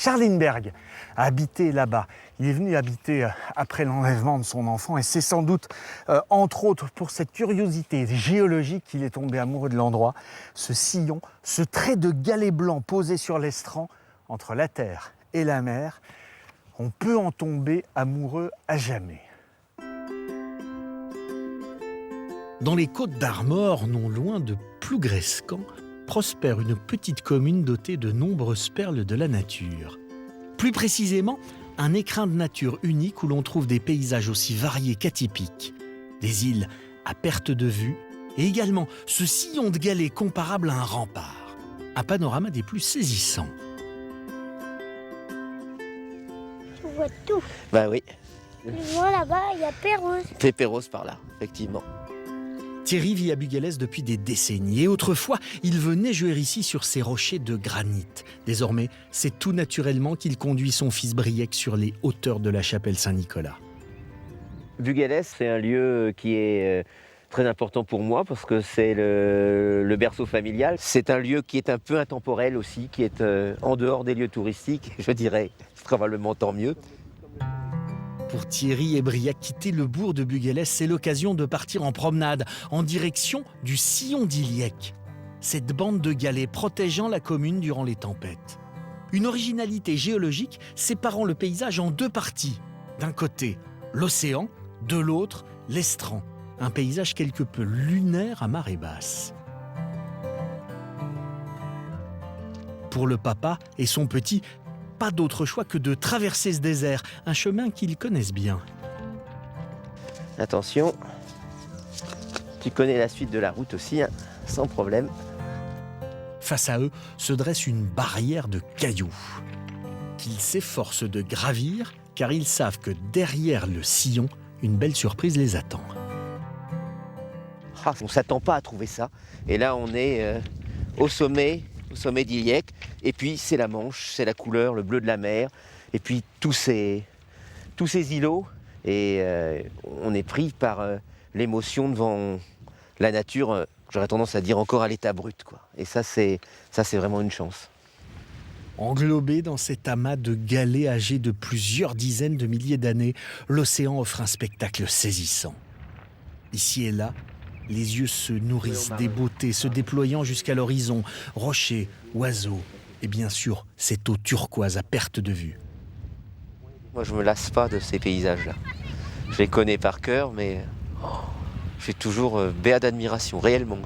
Charles Lindbergh a habité là-bas. Il est venu habiter après l'enlèvement de son enfant et c'est sans doute, entre autres, pour cette curiosité géologique qu'il est tombé amoureux de l'endroit. Ce sillon, ce trait de galet blanc posé sur l'estran entre la terre et la mer, on peut en tomber amoureux à jamais. Dans les Côtes d'Armor, non loin de Plougrescan, prospère une petite commune dotée de nombreuses perles de la nature. Plus précisément, un écrin de nature unique où l'on trouve des paysages aussi variés qu'atypiques. Des îles à perte de vue et également ce sillon de galets comparable à un rempart. Un panorama des plus saisissants. Tu vois tout. Bah oui, Loin là-bas, il y a Pérouse. c'est Pérouse par là, effectivement. Thierry vit à Bugalès depuis des décennies et autrefois, il venait jouer ici sur ces rochers de granit. Désormais, c'est tout naturellement qu'il conduit son fils Briec sur les hauteurs de la chapelle Saint-Nicolas. Bugalès, c'est un lieu qui est très important pour moi parce que c'est le berceau familial. C'est un lieu qui est un peu intemporel aussi, qui est en dehors des lieux touristiques. Je dirais, c'est probablement tant mieux. Pour Thierry et Briac, quitter le bourg de Bugalès, c'est l'occasion de partir en promenade en direction du sillon d'Iliec. Cette bande de galets protégeant la commune durant les tempêtes. Une originalité géologique séparant le paysage en deux parties. D'un côté, l'océan, de l'autre, l'estran. Un paysage quelque peu lunaire à marée basse. Pour le papa et son petit, pas d'autre choix que de traverser ce désert, un chemin qu'ils connaissent bien. Attention, tu connais la suite de la route aussi, hein, sans problème. Face à eux se dresse une barrière de cailloux qu'ils s'efforcent de gravir car ils savent que derrière le sillon, une belle surprise les attend. On ne s'attend pas à trouver ça. Et là, on est au sommet d'Iliec. Et puis, c'est la Manche, c'est la couleur, le bleu de la mer. Et puis, tous ces îlots. Et on est pris par l'émotion devant la nature, j'aurais tendance à dire encore à l'état brut, quoi. Et ça, c'est vraiment une chance. Englobé dans cet amas de galets âgés de plusieurs dizaines de milliers d'années, l'océan offre un spectacle saisissant. Ici et là, les yeux se nourrissent des beautés se déployant jusqu'à l'horizon, rochers, oiseaux et bien sûr cette eau turquoise à perte de vue. Moi, je me lasse pas de ces paysages-là. Je les connais par cœur, mais je suis toujours béat d'admiration, réellement.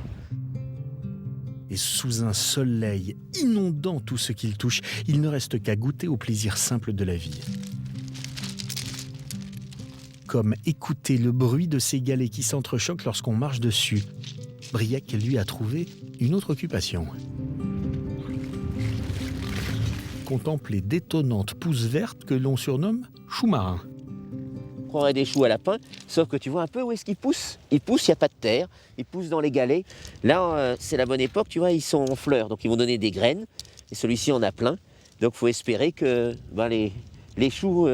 Et sous un soleil inondant tout ce qu'il touche, il ne reste qu'à goûter au plaisir simple de la vie. Comme écouter le bruit de ces galets qui s'entrechoquent lorsqu'on marche dessus. Briac, lui, a trouvé une autre occupation. Contempler d'étonnantes pousses vertes que l'on surnomme choux marins. On croirait des choux à lapin, sauf que tu vois un peu où est-ce qu'ils poussent. Ils poussent, il n'y a pas de terre, ils poussent dans les galets. Là, c'est la bonne époque, tu vois, ils sont en fleurs, donc ils vont donner des graines. Et celui-ci en a plein. Donc il faut espérer que les choux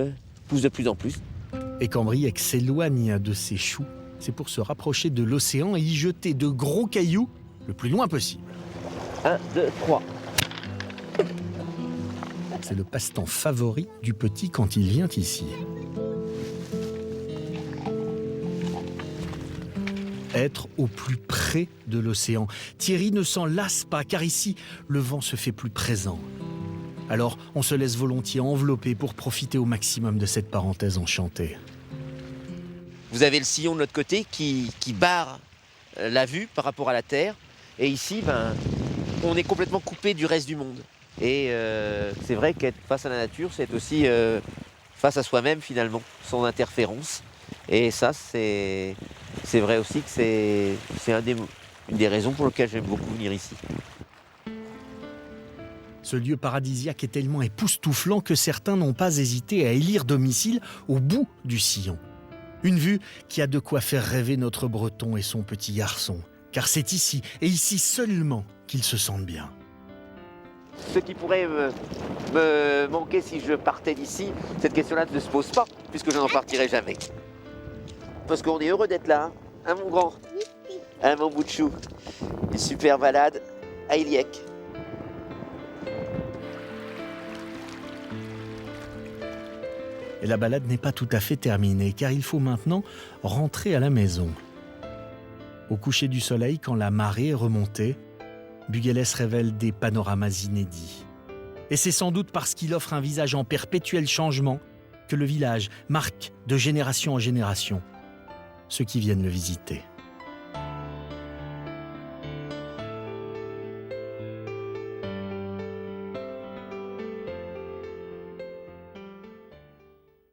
poussent de plus en plus. Et quand Briac s'éloigne de ces choux, c'est pour se rapprocher de l'océan et y jeter de gros cailloux le plus loin possible. 1, 2, 3. C'est le passe-temps favori du petit quand il vient ici. Être au plus près de l'océan. Thierry ne s'en lasse pas car ici, le vent se fait plus présent. Alors, on se laisse volontiers envelopper pour profiter au maximum de cette parenthèse enchantée. Vous avez le sillon de l'autre côté qui barre la vue par rapport à la terre. Et ici, on est complètement coupé du reste du monde. Et c'est vrai qu'être face à la nature, c'est aussi face à soi-même finalement, son interférence. Et ça, c'est vrai aussi que c'est une des raisons pour lesquelles j'aime beaucoup venir ici. Ce lieu paradisiaque est tellement époustouflant que certains n'ont pas hésité à élire domicile au bout du sillon. Une vue qui a de quoi faire rêver notre Breton et son petit garçon. Car c'est ici, et ici seulement, qu'ils se sentent bien. Ce qui pourrait me manquer si je partais d'ici, cette question-là ne se pose pas, puisque je n'en partirai jamais. Parce qu'on est heureux d'être là, hein mon grand, hein mon bout de chou. Une super balade à Iliec. Et la balade n'est pas tout à fait terminée, car il faut maintenant rentrer à la maison. Au coucher du soleil, quand la marée est remontée, Buguélès révèle des panoramas inédits. Et c'est sans doute parce qu'il offre un visage en perpétuel changement que le village marque de génération en génération ceux qui viennent le visiter.